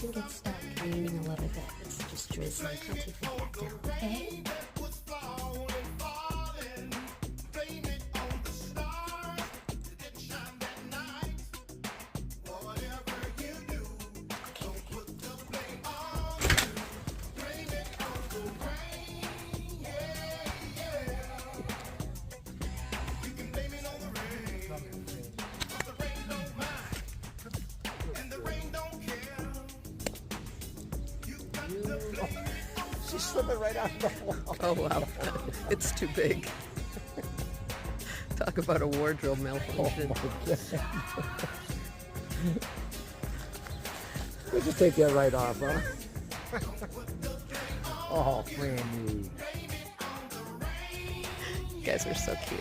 think it stopped raining a little bit. It's just drizzling. I'll take it back down, okay? She's slipping right out of the wall. Oh wow, it's too big. Talk about a wardrobe Oh malfunction. my God. We just take that right off, huh? Oh, Frannie. You guys are so cute.